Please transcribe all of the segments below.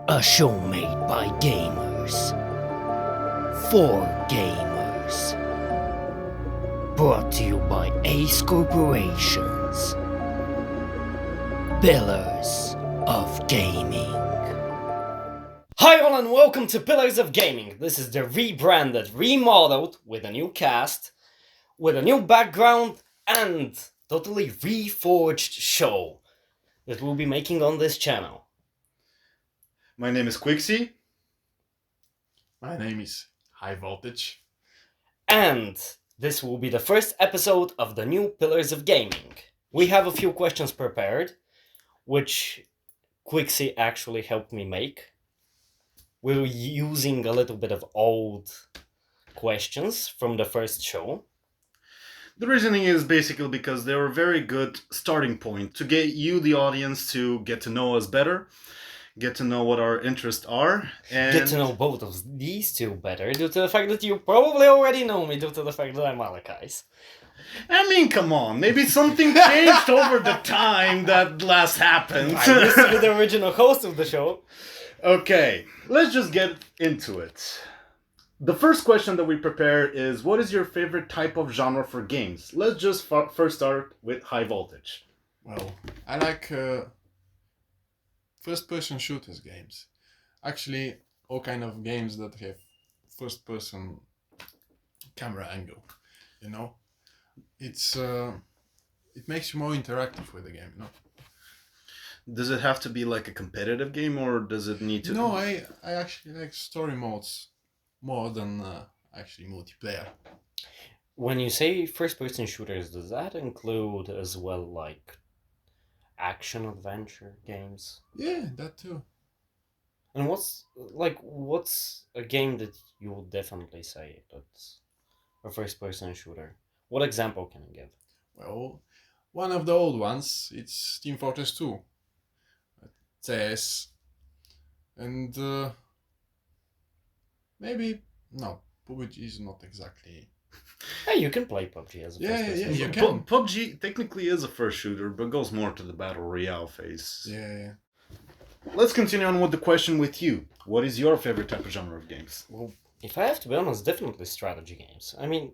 A show made by gamers, for gamers. Brought to you by Ace Corporations. Pillars of Gaming. Hi all and welcome to Pillars of Gaming. This is the rebranded, remodeled, with a new cast, with a new background, and totally reforged show that we'll be making on this channel. My name is Quixie. My name is High Voltage. And this will be the first episode of the new Pillars of Gaming. We have a few questions prepared, which Quixie actually helped me make. We're using a little bit of old questions from the first show. The reasoning is basically because they're a very good starting point to get you, the audience, to get to know us better, get to know what our interests are, and Get to know both of these two better due to the fact that you probably already know me due to the fact that I'm Malachais. I mean, come on, maybe something changed over the time that last happened. I used to be the original host of the show. Okay, let's just get into it. The first question that we prepared is, what is your favorite type of genre for games? Let's just first start with High Voltage. Well, I like first-person shooters games. Actually, all kind of games that have first-person camera angle. You know, it's it makes you more interactive with the game. You know. Does it have to be like a competitive game, or does it need to... No, I actually like story modes more than actually multiplayer. When you say first-person shooters, does that include as well like action-adventure games? Yeah, that too. And what's a game that you would definitely say that's a first-person shooter? What example can you give? Well, one of the old ones, it's Team Fortress 2. CS. And maybe, no, PUBG is not exactly... Hey, you can play PUBG as a first-person yeah, shooter. you can. PUBG technically is a first shooter, but goes more to the battle royale phase. Yeah. Let's continue on with the question with you. What is your favorite type of genre of games? Well, if I have to be honest, definitely strategy games. I mean,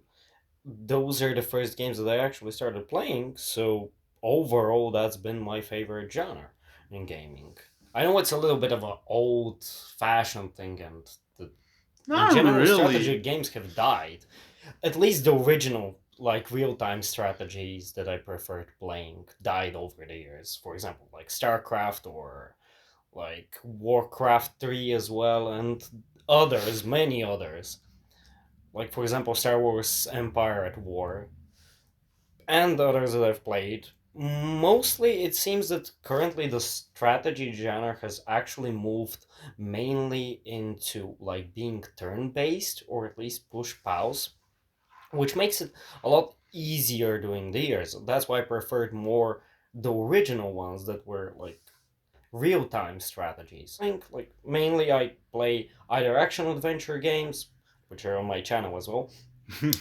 those are the first games that I actually started playing, so overall that's been my favorite genre in gaming. I know it's a little bit of an old-fashioned thing, and Not in general, really. strategy games have died. At least the original, like, real-time strategies that I preferred playing died over the years. For example, like StarCraft or, like, Warcraft 3 as well, and others, many others. Like, for example, Star Wars Empire at War, and others that I've played. Mostly, it seems that currently the strategy genre has actually moved mainly into like being turn-based or at least push pause, which makes it a lot easier during the years. That's why I preferred more the original ones that were like real-time strategies. I think like mainly I play either action adventure games, which are on my channel as well,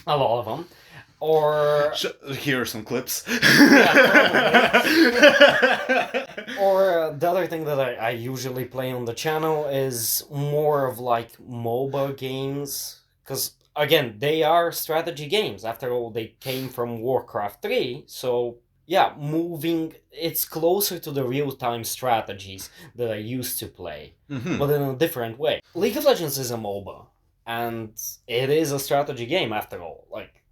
a lot of them, or Here are some clips. or the other thing that I usually play on the channel is more of like MOBA games, because again, they are strategy games. After all, they came from Warcraft 3, so yeah, it's closer to the real-time strategies that I used to play, but in a different way. League of Legends is a MOBA, and it is a strategy game after all. Like,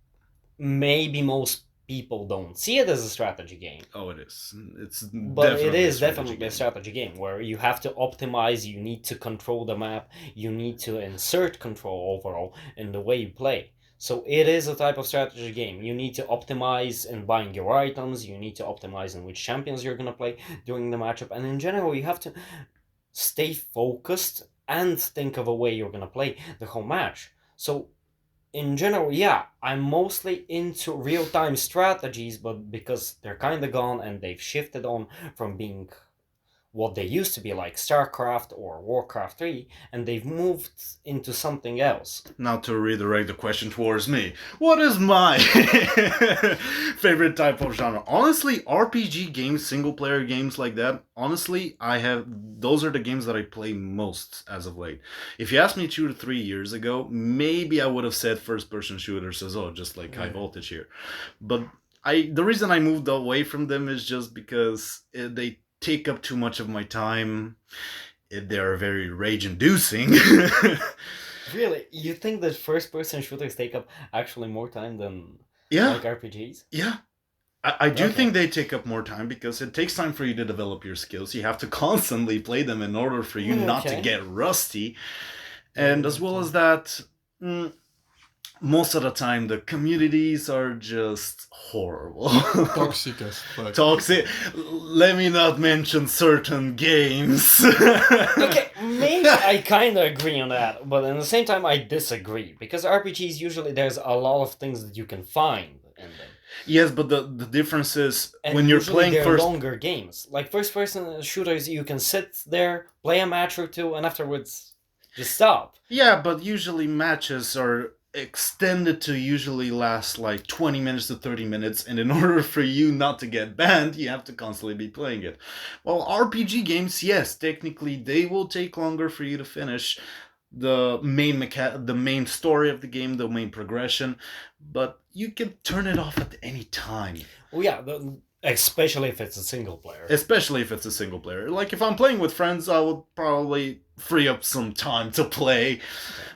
maybe most people don't see it as a strategy game. Oh, it is. It's But it definitely is a strategy definitely a game. strategy game where you have to optimize, you need to control the map, you need to insert control overall in the way you play. So it is a type of strategy game. You need to optimize in buying your items, you need to optimize in which champions you're going to play during the matchup, and in general you have to stay focused and think of a way you're going to play the whole match. So in general, yeah, I'm mostly into real-time strategies, but because they're kind of gone and they've shifted on from being what they used to be, like StarCraft or Warcraft 3, and they've moved into something else. Now to redirect the question towards me, what is my favorite type of genre? Honestly, RPG games, single player games like that, honestly, those are the games that I play most as of late. If you asked me 2 to 3 years ago, maybe I would have said first person shooters as well, just like High Voltage here. But the reason I moved away from them is just because they take up too much of my time. They are very rage inducing. Really? You think that first person shooters take up actually more time than Yeah, like RPGs? yeah. I do Okay. think they take up more time because it takes time for you to develop your skills. You have to constantly play them in order for you not to Okay. get rusty. And as well as that, most of the time the communities are just horrible. Toxic as fuck. Toxic. Let me not mention certain games. Okay, maybe I kind of agree on that, but at the same time I disagree, because RPGs usually there's a lot of things that you can find in them. Yes, but the difference is And when you're usually playing they're first. longer games. Like first person shooters, you can sit there, play a match or two, and afterwards just stop. Yeah, but usually matches are extended to usually last like 20 minutes to 30 minutes, and in order for you not to get banned, you have to constantly be playing it. Well, RPG games, yes, technically they will take longer for you to finish the main story of the game, the main progression, but you can turn it off at any time. Well, yeah, especially if it's a single player. Especially if it's a single player. Like if I'm playing with friends, I would probably free up some time to play.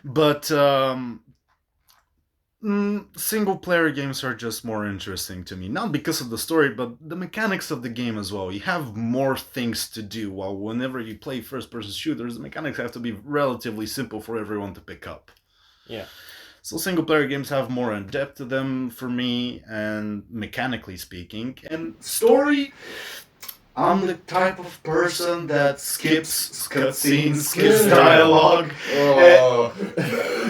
But single player games are just more interesting to me. Not because of the story, but the mechanics of the game as well. You have more things to do, while whenever you play first person shooters, the mechanics have to be relatively simple for everyone to pick up. Yeah. So single player games have more in depth to them for me, and mechanically speaking. And story, I'm the type of person that skips cutscenes, skips dialogue. Oh.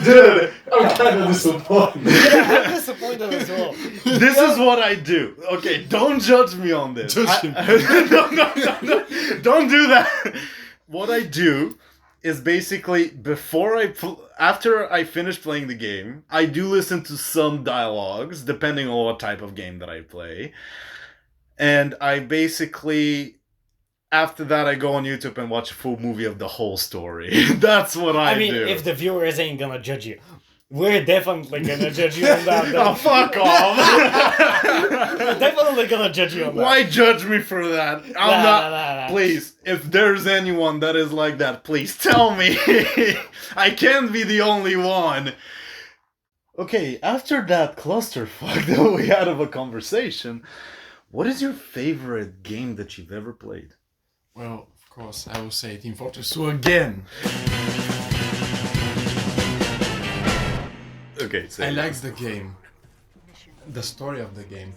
Dude, I'm kind of disappointed. Yeah, I'm disappointed as well. This is what I do. Okay, don't judge me on this. Judge him. No, don't do that. What I do is basically after I finish playing the game, I do listen to some dialogues depending on what type of game that I play, and I basically after that I go on YouTube and watch a full movie of the whole story. That's what I mean, do. if the viewers ain't gonna judge you, we're definitely gonna judge you on that. Oh, fuck off! We're definitely gonna judge you on that. Why judge me for that? I'm not. Nah. Please, if there's anyone that is like that, please tell me. I can't be the only one. Okay, after that clusterfuck that we had of a conversation, what is your favorite game that you've ever played? Well, of course, I will say Team Fortress 2 again. Okay, I like the game. The story of the game.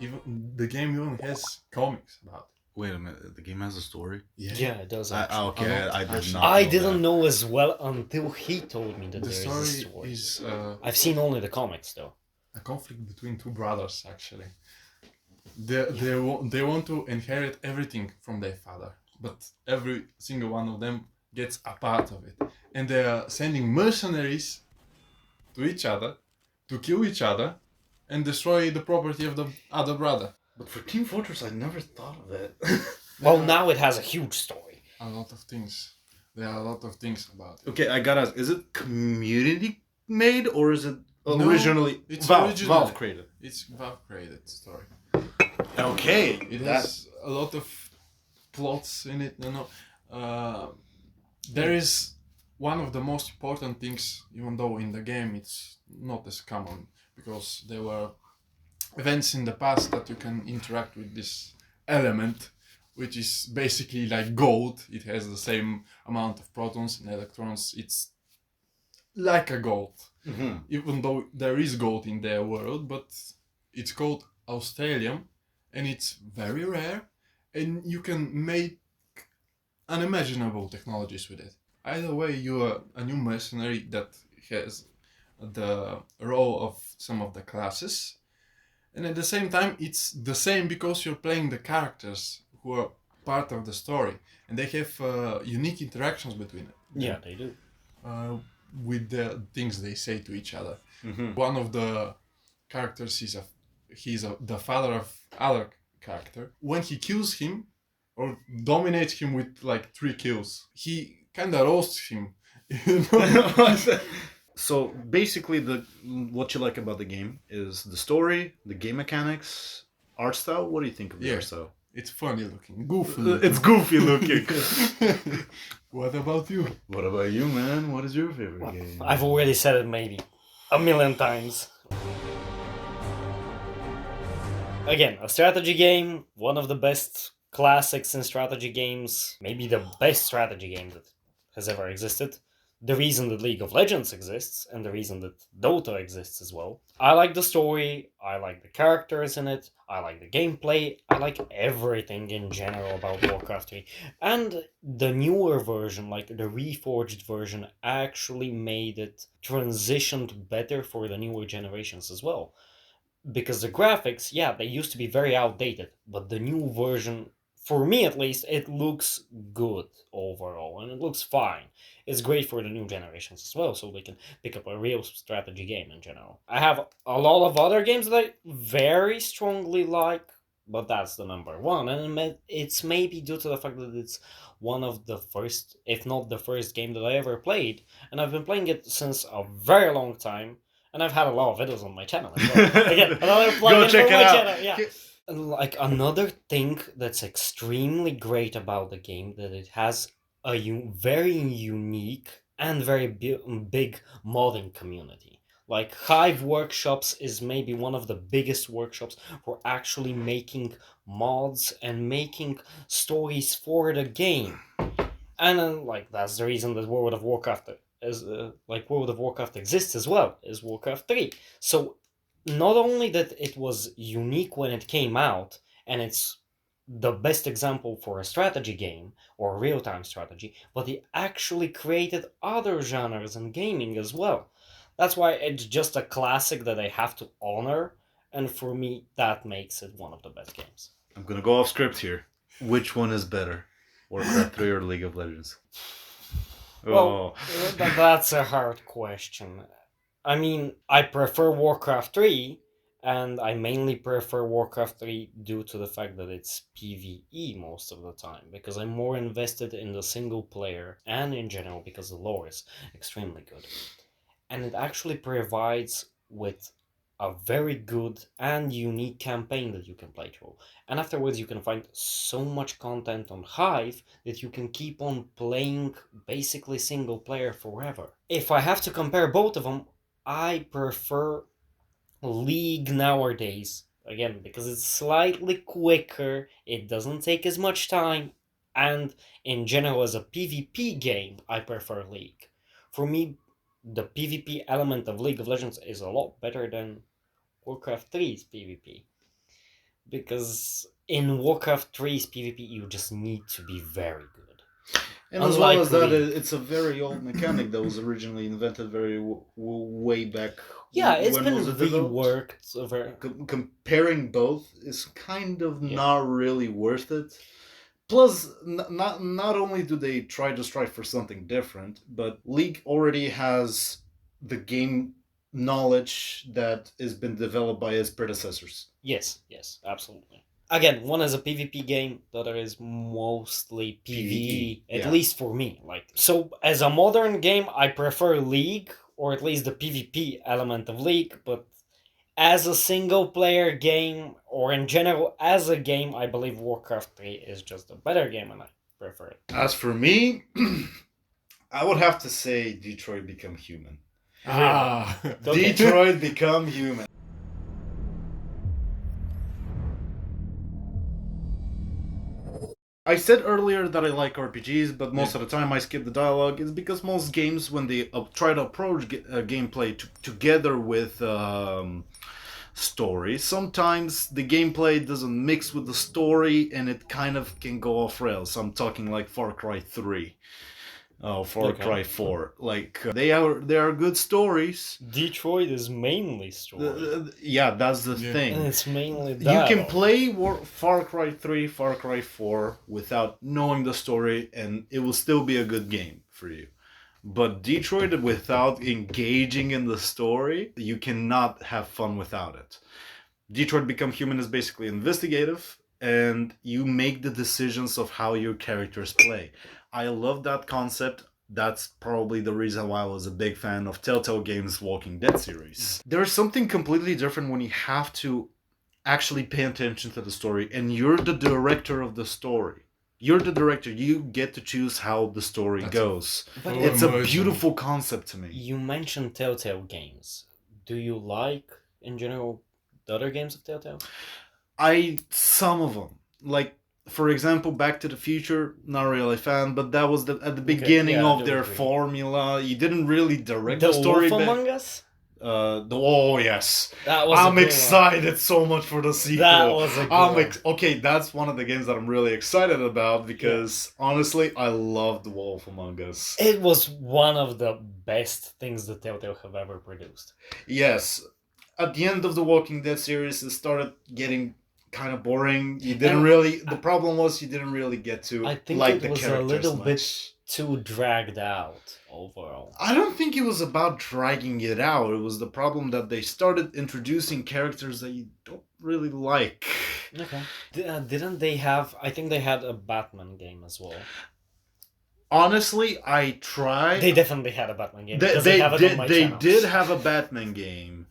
Even the game even has comics about it. Wait a minute, the game has a story? Yeah, it does. Actually. Okay, I did not. I know didn't that. know as well until he told me that The there is a story. is I've seen only the comics though. a conflict between two brothers, actually. They want to inherit everything from their father, but every single one of them gets a part of it. And they are sending mercenaries to each other to kill each other and destroy the property of the other brother. But for Team Fortress, I never thought of it. Well, now it has a huge story. A lot of things. There are a lot of things about it. Okay, I gotta ask, is it community made or is it No, originally it's Valve originally. created? It's Valve created story. Okay. It has a lot of plots in it. There is one of the most important things, even though in the game it's not as common, because there were events in the past that you can interact with this element, which is basically like gold. It has the same amount of protons and electrons. It's like a gold, even though there is gold in their world, but it's called Australium, and it's very rare, and you can make unimaginable technologies with it. Either way, you are a new mercenary that has the role of some of the classes, and at the same time it's the same because you're playing the characters who are part of the story, and they have unique interactions between them. Yeah, they do. uh, with the things they say to each other. Mm-hmm. One of the characters the father of other character. When he kills him or dominates him with like 3 kills, he kind of roasts him. You know? So basically, the what you like about the game is the story, the game mechanics, art style. What do you think of the Yeah. art style? It's funny looking, goofy looking. It's goofy looking. What about you? What about you, man? What is your favorite game? I've already said it maybe a million times. Again, a strategy game, one of the best classics in strategy games, maybe the best strategy game that has ever existed. The reason that League of Legends exists, and the reason that Dota exists as well. I like the story, I like the characters in it, I like the gameplay, I like everything in general about Warcraft 3. And the newer version, like the reforged version, actually made it transitioned better for the newer generations as well. Because the graphics, yeah, they used to be very outdated, but the new version, for me at least, it looks good overall, and it looks fine. It's great for the new generations as well, so they can pick up a real strategy game in general. I have a lot of other games that I very strongly like, but that's the number one, and it's maybe due to the fact that it's one of the first, if not the first game that I ever played, and I've been playing it since a very long time. And I've had a lot of videos on my channel as well. Again, another plug Go in check for it my out. channel. Yeah. Like another thing that's extremely great about the game that it has a very unique and very big modding community. Like Hive Workshops is maybe one of the biggest workshops for actually making mods and making stories for the game. And like that's the reason that World of Warcraft World of Warcraft exists as well as Warcraft 3. So not only that it was unique when it came out, and it's the best example for a strategy game or real-time strategy, but it actually created other genres in gaming as well. That's why it's just a classic that I have to honor, and for me that makes it one of the best games. I'm gonna go off script here. Which one is better, Warcraft 3 or League of Legends? Well, Oh. that's a hard question. I mean, I prefer Warcraft 3, and I mainly prefer Warcraft 3 due to the fact that it's PvE most of the time, because I'm more invested in the single player, and in general because the lore is extremely good. And it actually provides with a very good and unique campaign that you can play through. And afterwards you can find so much content on Hive that you can keep on playing basically single player forever. If I have to compare both of them, I prefer League nowadays. Again, because it's slightly quicker, it doesn't take as much time, and in general, as a PvP game, I prefer League. For me, the PvP element of League of Legends is a lot better than Warcraft 3's PvP. Because in Warcraft 3's PvP, you just need to be very good. And as well as that, League. it's a very old mechanic that was originally invented way back. Yeah, it's when been was it developed? reworked over. Comparing both is kind of Yeah. not really worth it. Plus, not only do they try to strive for something different, but League already has the game knowledge that has been developed by its predecessors. Yes, absolutely. Again, one is a PvP game, the other is mostly PvE, at yeah. least for me. Like, so as a modern game, I prefer League, or at least the PvP element of League, but as a single player game, or in general as a game, I believe Warcraft 3 is just a better game and I prefer it. As for me, I would have to say Detroit Become Human. Ah, Okay. Detroit Become Human. I said earlier that I like RPGs, but most of the time I skip the dialogue. It's because most games, when they try to approach gameplay together with story, sometimes the gameplay doesn't mix with the story and it kind of can go off rails. I'm talking like Far Cry 3. Oh, Far Okay. Cry 4. Like they are good stories. Detroit is mainly story. Yeah, that's the Yeah. thing. And it's mainly You that. can play Far Cry 3, Far Cry 4 without knowing the story, and it will still be a good game for you. But Detroit, without engaging in the story, you cannot have fun without it. Detroit Become Human is basically investigative, and you make the decisions of how your characters play. I love that concept. That's probably the reason why I was a big fan of Telltale Games' Walking Dead series. There's something completely different when you have to actually pay attention to the story, and you're the director of the story. You're the director. You get to choose how the story That's goes. But It's a immersion. beautiful concept to me. you mentioned Telltale games. Do you like, in general, the other games of Telltale? Some of them, like for example, Back to the Future, not really a fan, but that was at the beginning yeah, I of do their agree. formula. You didn't really direct The the story, Wolf but Among Us? oh yes, That was a I'm good one. excited so much for the sequel. That was a good one. Okay, that's one of the games that I'm really excited about because honestly, I love The Wolf Among Us. It was one of the best things that Telltale have ever produced. Yes, at the end of the Walking Dead series, it started getting kind of boring. You didn't And really. The problem was you didn't really get to I think like it the was a characters little much. bit too dragged out overall. I don't think it was about dragging it out. It was the problem that they started introducing characters that you don't really like. Okay. Didn't they have? I think they had a Batman game as well. Honestly, I tried. They definitely had a Batman game. They, because they have it did. on my They channel. did have a Batman game.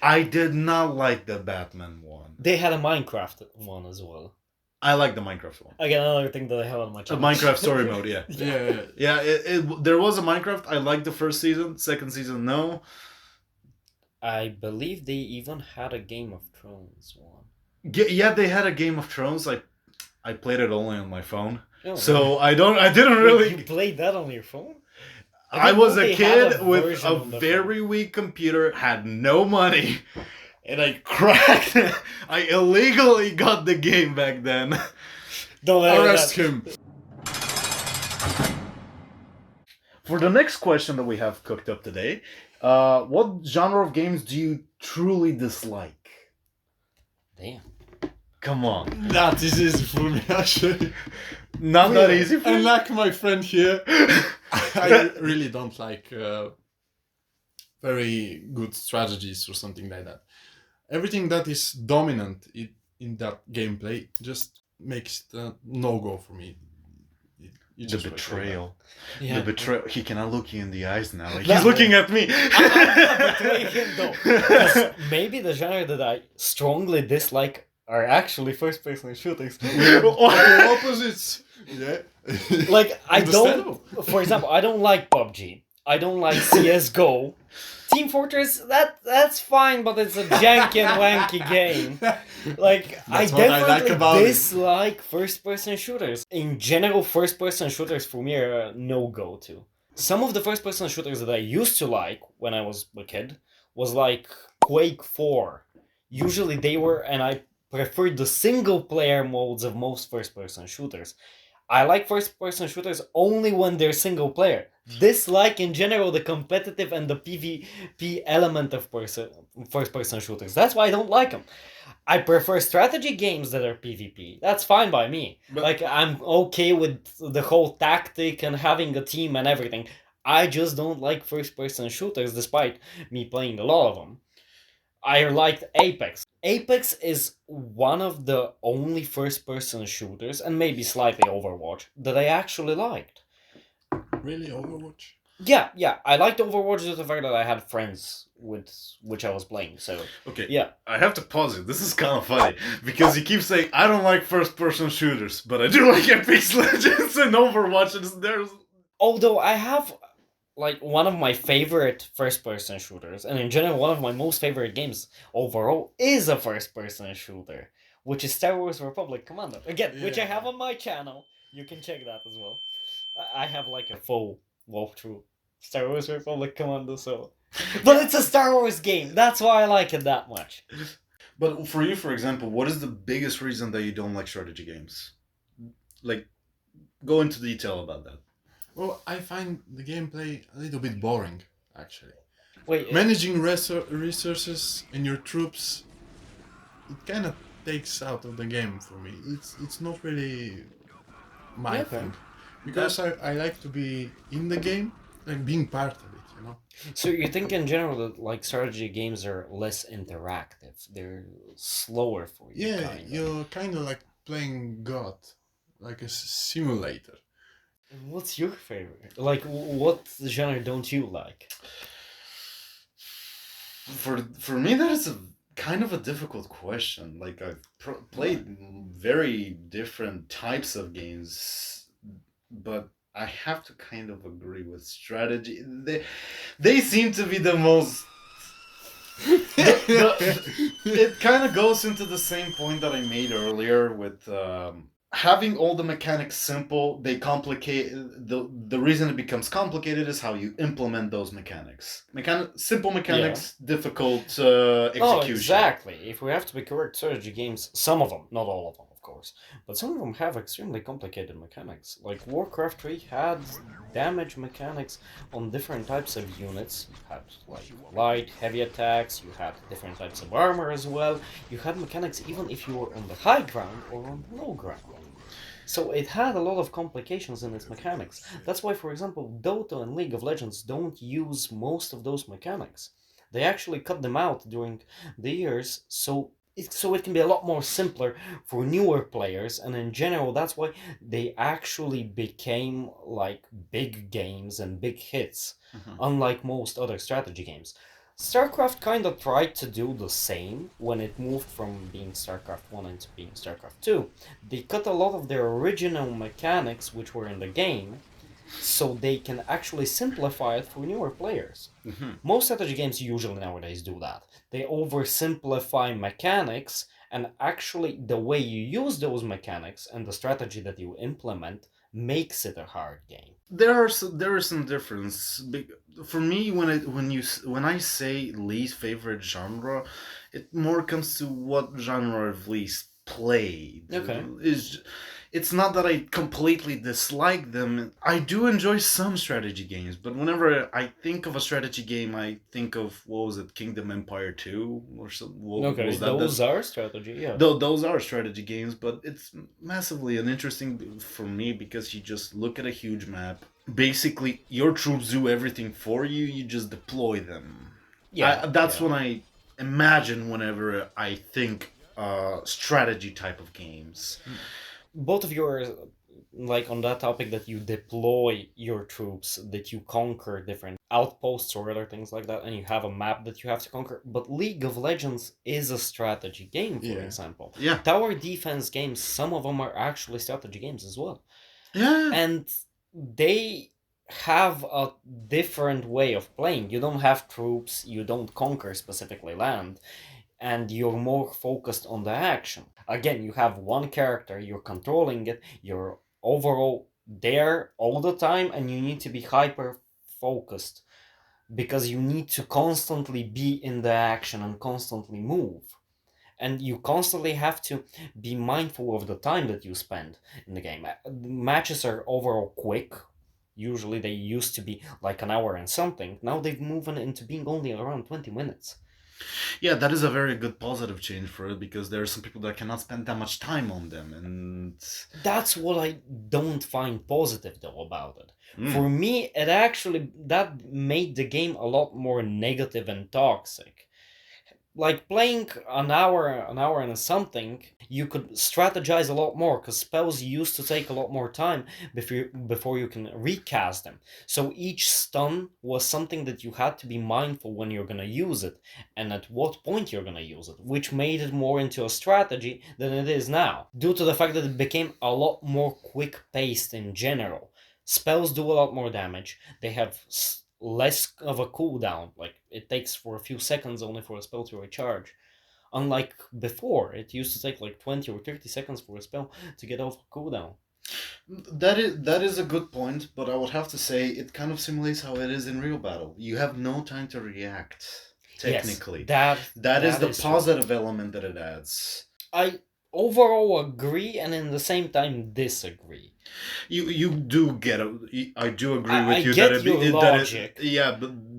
I did not like the Batman one. They had a Minecraft one as well. I like the Minecraft one. Again, another thing that I have on my A channel. Minecraft story mode, yeah. Yeah. Yeah, there was a Minecraft. I liked the first season. Second season, no. I believe they even had a Game of Thrones one. Yeah, they had a Game of Thrones. I played it only on my phone, Oh, so I didn't wait, really. You played that on your phone? I didn't was know a they had kid with version a on the very weak computer, had no money, and I cracked. I illegally got the game back then. Don't ever Arrest that. him. For the next question that we have cooked up today, what genre of games do you truly dislike? Damn. Come on, That is easy for me, actually. not that easy for you. Unlike my friend here, I really don't like very good strategies or something like that. Everything that is dominant in that gameplay just makes it a no-go for me. You The just betrayal. Yeah. The betrayal. He cannot look you in the eyes now. Like, No. he's looking at me. I'm not betraying him though. 'Cause maybe the genre that I strongly dislike are actually first-person shooters. The opposites. Yeah. Like I Understandable. don't. For example, I don't like PUBG. I don't like CS:GO. Team Fortress, that's fine, but it's a janky and wanky game. Like I That's what I like definitely about it. dislike first-person shooters. In general, first-person shooters for me are a no-go to. Some of the first-person shooters that I used to like when I was a kid was like Quake 4. Usually they were, and I preferred the single-player modes of most first-person shooters. I like first-person shooters only when they're single-player. Dislike in general the competitive and the PvP element of first-person shooters. That's why I don't like them. I prefer strategy games that are PvP. That's fine by me. But- Like, I'm okay with the whole tactic and having a team and everything. I just don't like first-person shooters despite me playing a lot of them. I liked Apex. Apex is one of the only first-person shooters, and maybe slightly Overwatch, that I actually liked. Really, Overwatch? Yeah, I liked Overwatch due to the fact that I had friends with which I was playing, so Okay, yeah. I have to pause it. This is kind of funny because you keep saying I don't like first-person shooters, but I do like Apex Legends and Overwatch. And there's Although I have, like, one of my favorite first-person shooters, and in general, one of my most favorite games overall is a first-person shooter, which is Star Wars Republic Commando. Again, which I have on my channel. You can check that as well. I have, like, a full walkthrough Star Wars Republic Commando, so... But it's a Star Wars game! That's why I like it that much. But for you, for example, what is the biggest reason that you don't like strategy games? Like, go into detail about that. Well, I find the gameplay a little bit boring, actually. Wait, Managing resources and your troops, it kind of takes out of the game for me. It's not really my yeah, okay. thing, because That I like to be in the game, like being part of it, you know. So you think in general that like strategy games are less interactive? They're slower for you, Yeah, kind of. you're kind of like playing God, like a simulator. What's your favorite? Like, what genre don't you like? for me that is a kind of a difficult question. Like I've played very different types of games, but I have to kind of agree with strategy. They seem to be the most the it kind of goes into the same point that I made earlier with having all the mechanics simple. They complicate the reason it becomes complicated is how you implement those mechanics. Simple Yeah. mechanics, difficult Oh, execution. exactly. If we have to be correct, strategy games, some of them, not all of them, of course, but some of them have extremely complicated mechanics. Like Warcraft 3 had damage mechanics on different types of units. You had like light, heavy attacks, you had different types of armor as well. You had mechanics even if you were on the high ground or on the low ground. So it had a lot of complications in its mechanics. That's why, for example, Dota and League of Legends don't use most of those mechanics. They actually cut them out during the years, so it can be a lot more simpler for newer players, and in general, that's why they actually became like big games and big hits, Mhm. unlike most other strategy games. StarCraft kind of tried to do the same when it moved from being StarCraft 1 into being StarCraft 2. They cut a lot of their original mechanics, which were in the game, so they can actually simplify it for newer players. Mhm. Most strategy games usually nowadays do that. They oversimplify mechanics, and actually, the way you use those mechanics and the strategy that you implement makes it a hard game. There are some difference. For me, when I say least favorite genre, it more comes to what genre I've least played. Okay. Is It's not that I completely dislike them. I do enjoy some strategy games, but whenever I think of a strategy game, I think of, what was it, Kingdom Empire 2 or something. What Okay, was that? those are strategy, yeah. Though those are strategy games, but it's massively uninteresting for me because you just look at a huge map. Basically, your troops do everything for you. You just deploy them. Yeah, That's yeah. what I imagine whenever I think strategy type of games. Both of you are like on that topic that you deploy your troops, that you conquer different outposts or other things like that, and you have a map that you have to conquer. But League of Legends is a strategy game, for Yeah. example. Yeah, Tower defense games, some of them are actually strategy games as well. yeah. And they have a different way of playing. You don't have troops, you don't conquer specifically land, and you're more focused on the action. Again, you have one character, you're controlling it, you're overall there all the time, and you need to be hyper focused because you need to constantly be in the action and constantly move. And you constantly have to be mindful of the time that you spend in the game. Matches are overall quick. Usually they used to be like an hour and something. Now they've moved into being only around 20 minutes. Yeah, that is a very good positive change for it because there are some people that cannot spend that much time on them, and That's what I don't find positive though about it. mm, For me, it actually that made the game a lot more negative and toxic. Like playing an hour and something, you could strategize a lot more because spells used to take a lot more time before you can recast them. So each stun was something that you had to be mindful when you're gonna use it and at what point you're gonna use it, which made it more into a strategy than it is now, due to the fact that it became a lot more quick paced in general. Spells do a lot more damage. They have less of a cooldown. Like it takes for a few seconds only for a spell to recharge. Unlike before, it used to take like 20 or 30 seconds for a spell to get off a cooldown. that is a good point. But I would have to say it kind of simulates how it is in real battle. You have no time to react. Yes, Technically, that that is that the is true. positive element that it adds. I overall agree and in the same time disagree. You do get I do agree I with you that get your that logic. yeah,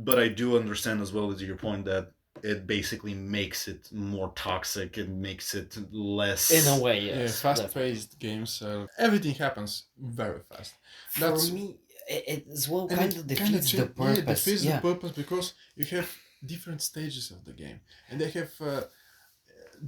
but I do understand as well as your point that it basically makes it more toxic. It makes it less. In a way, Yeah, yes. fast-paced games. Everything happens very fast. For me, it as well and kind of it kind of defeats the yeah, purpose. defeats Yeah. the purpose because you have different stages of the game, and they have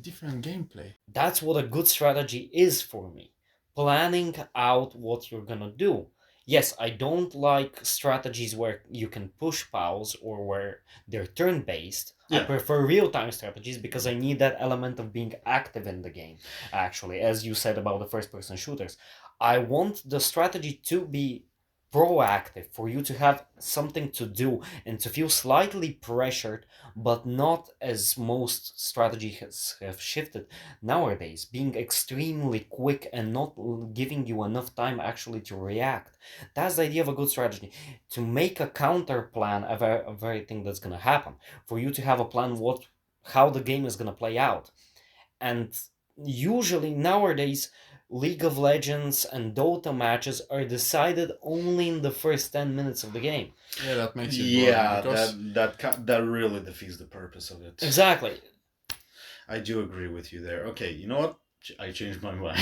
different gameplay. That's what a good strategy is for me. Planning out what you're gonna do. Yes, I don't like strategies where you can push pals or where they're turn based. I Yeah. prefer real time strategies because I need that element of being active in the game, actually, as you said about the first person shooters. I want the strategy to be proactive, for you to have something to do and to feel slightly pressured, but not as most strategies have shifted nowadays, being extremely quick and not giving you enough time actually to react. That's the idea of a good strategy, to make a counter plan of everything that's going to happen, for you to have a plan how the game is going to play out. And usually nowadays, League of Legends and Dota matches are decided only in the first 10 minutes of the game. Yeah, that makes it boring Yeah, because that really defeats the purpose of it. Exactly. I do agree with you there. Okay, you know what? I changed my mind.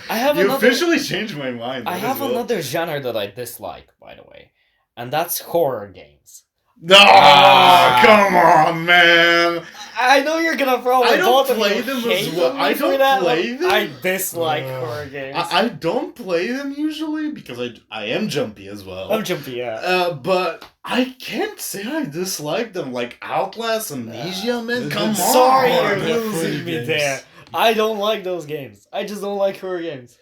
I have you another- officially changed my mind. I that have as well. another genre that I dislike, by the way, and that's horror games. No, Ah. come on, man. I know you're gonna probably I don't both of play you them as hate well. on me I for don't that, play but them. I dislike Ugh. horror games. I don't play them usually because I am jumpy as well. I'm jumpy, yeah. But I can't say I dislike them. Like Outlast, Amnesia, man. Come on. Sorry, Oh, you're they're losing funny me games. there. I don't like those games. I just don't like horror games.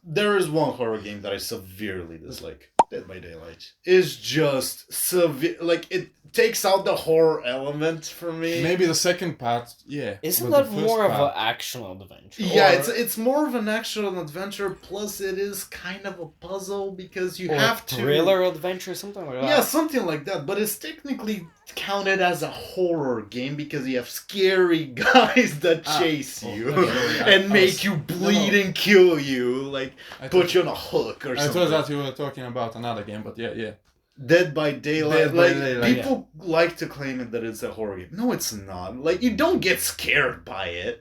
There is one horror game that I severely dislike. Dead by Daylight is just severe. Like it takes out the horror element for me. maybe the second part, yeah. Isn't but that the first more of part- an action adventure? Yeah, Or- it's more of an action adventure. Plus, it is kind of a puzzle because you or have to thriller adventure, something like that. Yeah, something like that. But it's technically counted as a horror game because you have scary guys that chase oh, you okay. and I make was- you bleed no. and kill you, like I put thought- you on a hook or I something. thought that you were talking about another game, but yeah. Dead by Daylight. Dead by Like Daylight, people like to claim it that it's a horror game. No, it's not. Like you don't get scared by it.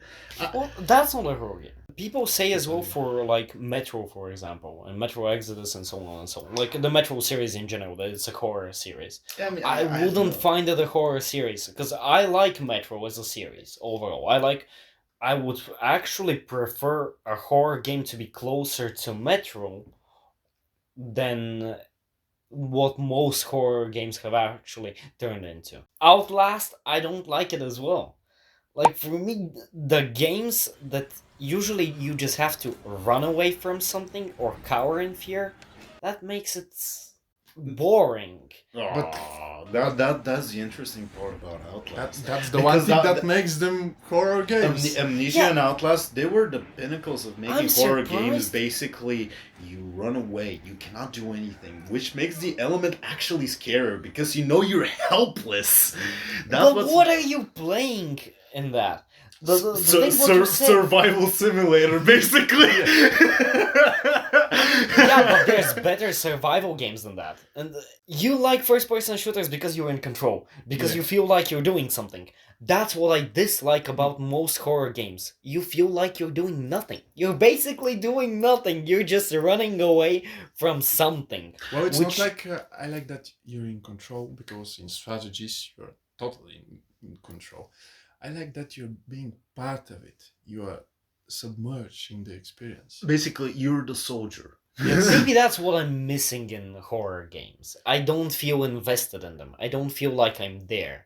Well, that's not a horror game. People say as well for like Metro, for example, and Metro Exodus and so on and so on. Like the Metro series in general, that it's a horror series. I mean, I don't wouldn't know. find it a horror series because I like Metro as a series overall. I would actually prefer a horror game to be closer to Metro than what most horror games have actually turned into. Outlast, I don't like it as well. Like for me, the games that usually you just have to run away from something or cower in fear, that makes it boring. Aw, that's the interesting part about Outlast. That's the Because one thing that- that makes them horror games. Amnesia Yeah. and Outlast, they were the pinnacles of making I'm horror surprised. games. Basically, you run away, you cannot do anything, which makes the element actually scarier because you know you're helpless. But what's- what are you playing in that? The Sur- thing what you said- survival simulator, basically. Yeah, but there's better survival games than that. And you like first-person shooters because you're in control, because Yeah. you feel like you're doing something. That's what I dislike about most horror games. You feel like you're doing nothing. You're basically doing nothing. You're just running away from something. Well, it's which- not like I like that you're in control because in strategies you're totally in control. I like that you're being part of it. You are submerged in the experience. Basically, you're the soldier. Maybe that's what I'm missing in horror games. I don't feel invested in them. I don't feel like I'm there.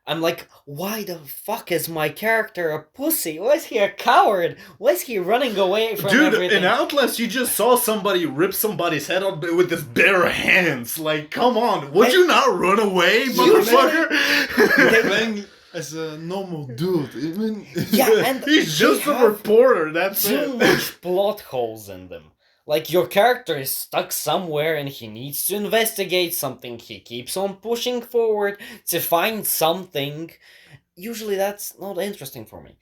I'm like, why the fuck is my character a pussy? Why is he a coward? Why is he running away from Dude, everything? in Outlast, you just saw somebody rip somebody's head off with his bare hands. Like, come on, would you not run away, motherfucker? Playing as a normal dude. I mean, Yeah, and He's they just a have reporter, that's too it. much plot holes in them. Like, your character is stuck somewhere and he needs to investigate something. He keeps on pushing forward to find something. Usually that's not interesting for me.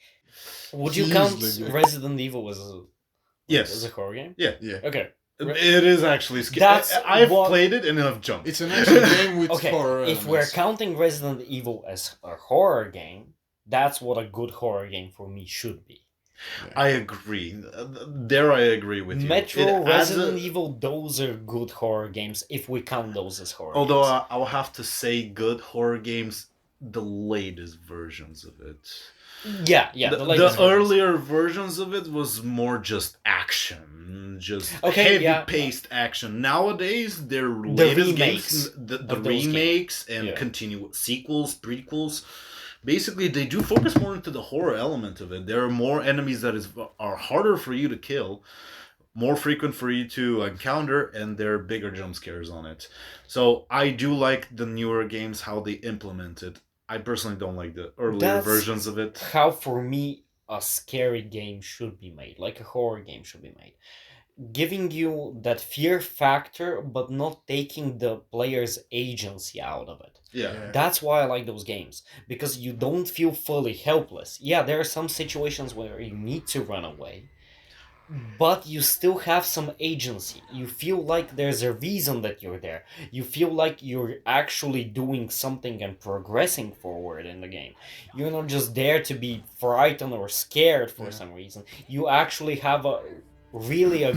Would you count Easily good. Resident Evil as a Yes. horror game? Yeah. Yeah. Okay. It is actually scary. That's I've what- played it and I've jumped. It's an action game with Okay, horror if we're elements. counting Resident Evil as a horror game, that's what a good horror game for me should be. I agree. There I agree with you. Metro, It adds Resident a- Evil, those are good horror games if we count those as horror Although games. I will have to say, good horror games, the latest versions of it. Yeah, the the latest versions. earlier versions of it was more just action, just Okay, heavy yeah. paced action. Nowadays, their latest remakes games, the of those remakes and Yeah. continuous sequels, prequels, basically they do focus more into the horror element of it. There are more enemies that are harder for you to kill, more frequent for you to encounter, and there are bigger jump scares on it. So I do like the newer games how they implement it. I personally don't like the earlier That's- versions of it. How, for me, a scary game should be made, like a horror game should be made. Giving you that fear factor, but not taking the player's agency out of it. Yeah. Yeah. That's why I like those games, because you don't feel fully helpless. Yeah, there are some situations where you need to run away, but you still have some agency. You feel like there's a reason that you're there. You feel like you're actually doing something and progressing forward in the game. You're not just there to be frightened or scared for Yeah. some reason. You actually have a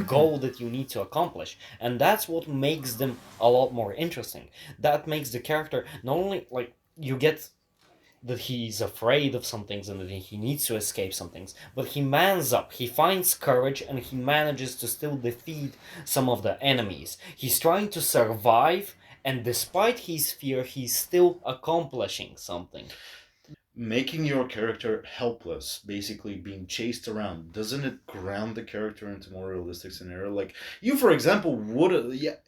goal that you need to accomplish, and that's what makes them a lot more interesting. That makes the character not only like you get that he's afraid of some things and that he needs to escape some things, but he mans up, he finds courage, and he manages to still defeat some of the enemies. He's trying to survive, and despite his fear, he's still accomplishing something. Making your character helpless, basically being chased around, doesn't it ground the character into more realistic scenario? Like you, for example, would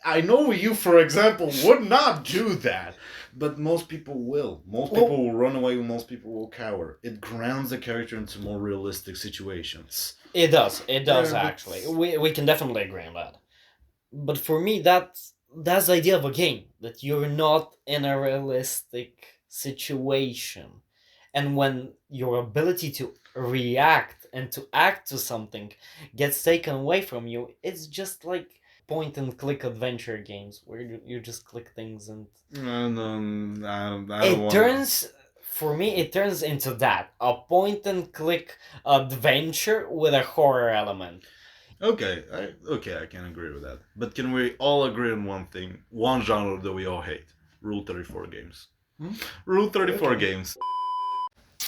I know you, for example, would not do that, but most people will. Most people will run away. Most people will cower. It grounds the character into more realistic situations. It does but- actually. We can definitely agree on that. But for me, that's the idea of a game, that you're not in a realistic situation. And when your ability to react and to act to something gets taken away from you, it's just like point and click adventure games where you just click things and I it turns into that, a point and click adventure with a horror element. Okay, I can agree with that. But can we all agree on one thing? One genre that we all hate: Rule 34 games. Hmm? Rule 34 Okay. games.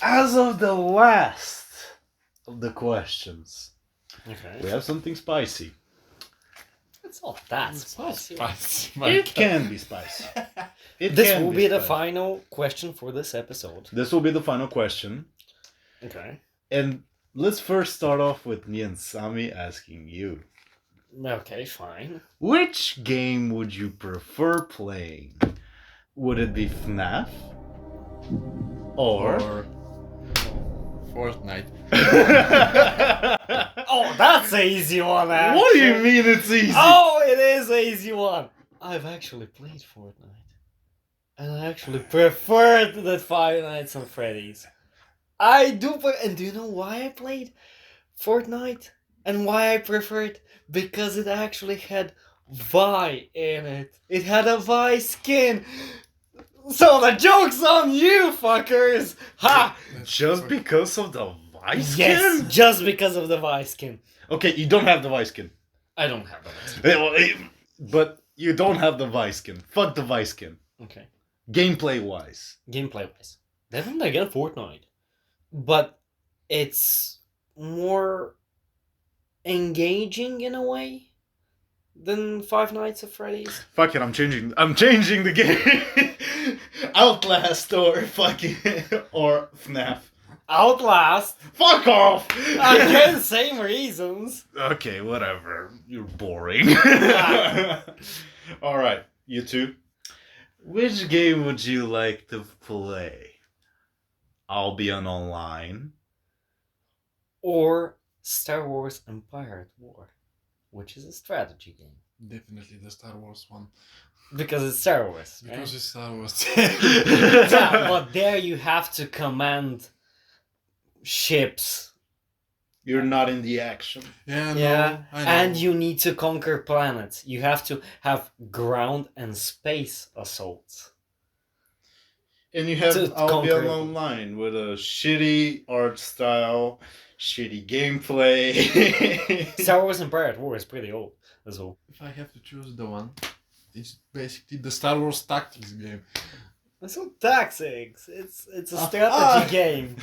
As of the last of the questions, we Okay. have something spicy. It's not that It's not spicy. spicy. It can be spicy. This will be the spicy. final question for this episode. This will be the final question. Okay. And let's first start off with me and Sami asking you. Okay, fine. Which game would you prefer playing? Would it be FNAF? Or... Fortnite. Oh, that's an easy one, actually. What do you mean it's easy? Oh, it is an easy one. I've actually played Fortnite. And I actually preferred the Five Nights at Freddy's. I do play, and do you know why I played Fortnite? And why I preferred? Because it actually had Vi in it. It had a Vi skin. So the joke's on you, fuckers! Ha! Just because of the Vice Yes, skin? just because of the Vi skin. Okay, you don't have the Vice skin. I don't have that. But you don't have the Vice skin. Fuck the Vice skin. Okay. Gameplay wise. Gameplay wise. Definitely get Fortnite. But it's more engaging in a way than Five Nights at Freddy's. Fuck it, I'm changing the game. Outlast or fucking or FNAF. Outlast! Fuck off! Again, same reasons. Okay, whatever. You're boring. Alright, you two. Which game would you like to play? I'll be on online. Or Star Wars Empire at War, which is a strategy game. Definitely the Star Wars one. Because it's Star Wars, right? Because it's Star Wars. Yeah, but there you have to command ships You're not in the action. Yeah, no, Yeah, I know. and you need to conquer planets. You have to have ground and space assaults. And you have To Albion conquer- Online with a shitty art style, shitty gameplay. Star Wars Empire War is pretty old as well. If I have to choose the one, it's basically the Star Wars Tactics game. It's not tactics. It's a Ah, strategy ah. game.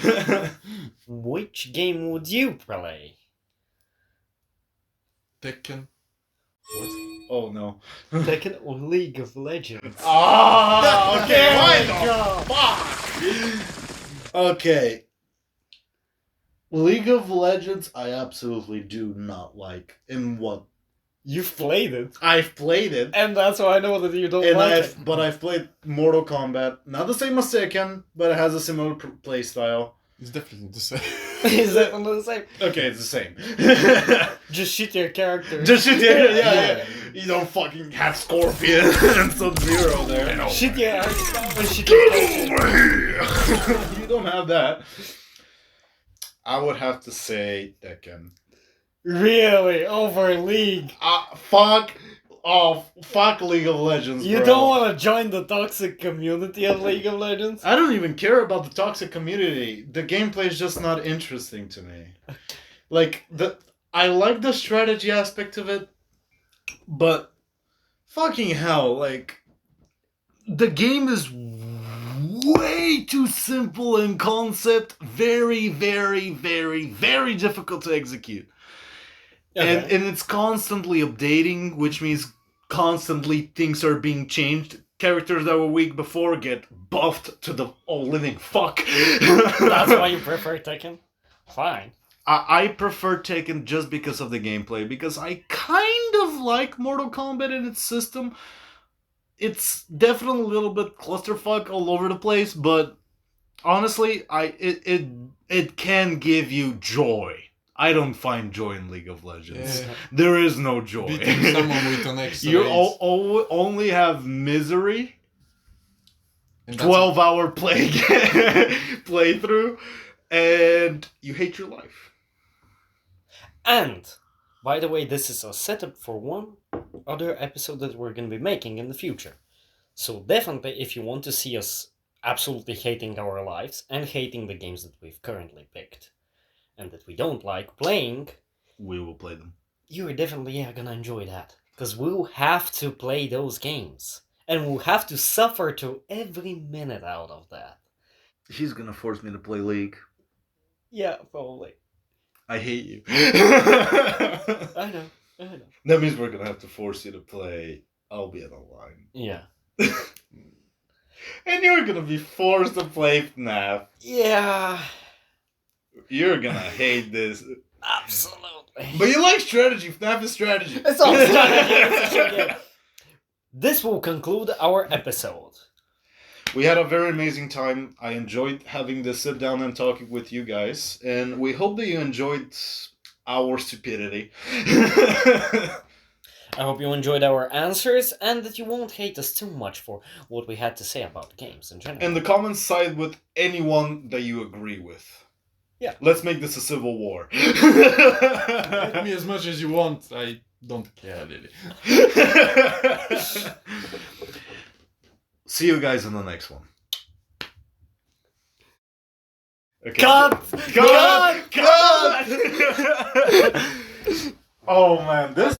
Which game would you play? Tekken. Oh no. Tekken or League of Legends? Ah, okay. There Why we go. the fuck? Okay. League of Legends, I absolutely do not like. In what? You've played it, I've played it, and that's why I know that you don't and like it. but I've played Mortal Kombat. Not the same as Tekken, but it has a similar play style. It's definitely the same. Is that one of the same? Okay, it's the same. Just shoot your character. Just shit, yeah. You don't fucking have Scorpion and Sub-Zero there. Shoot your shoot your character. You don't have that. I would have to say Tekken. Really? Over League? Fuck off. Fuck League of Legends, You bro. don't want to join the toxic community of League of Legends? I don't even care about the toxic community. The gameplay is just not interesting to me. Like, I like the strategy aspect of it, but fucking hell, like, the game is way too simple in concept, very, very, very, very difficult to execute. And it's constantly updating, which means constantly things are being changed. Characters that were weak before get buffed to the living fuck. That's why you prefer Tekken? Fine. I prefer Tekken just because of the gameplay, because I kind of like Mortal Kombat in its system. It's definitely a little bit clusterfuck all over the place, but honestly, it can give you joy. I don't find joy in League of Legends. Yeah. There is no joy. Beating someone with an extra You raise. only have misery. And that's 12-hour playthrough, and you hate your life. And, by the way, this is a setup for one other episode that we're going to be making in the future. So definitely, if you want to see us absolutely hating our lives and hating the games that we've currently picked, and that we don't like playing, We will play them. you're definitely gonna enjoy that. Because we'll have to play those games. And we'll have to suffer to every minute out of that. He's gonna force me to play League. Yeah, probably. I hate you. I know. That means we're gonna have to force you to play Albion Online. Yeah. And you're gonna be forced to play FNAF. Yeah, You're gonna hate this. absolutely. But you like strategy. FNAF is strategy. It's all strategy. It's a shit game. This will conclude our episode. We had a very amazing time. I enjoyed having this sit down and talking with you guys. And we hope that you enjoyed our stupidity. I hope you enjoyed our answers and that you won't hate us too much for what we had to say about games in general. In the comments, side with anyone that you agree with. Yeah. Let's make this a civil war. Hate me as much as you want. I don't care, really. See you guys in the next one. Okay. Cut! Cut! Cut! Oh man, this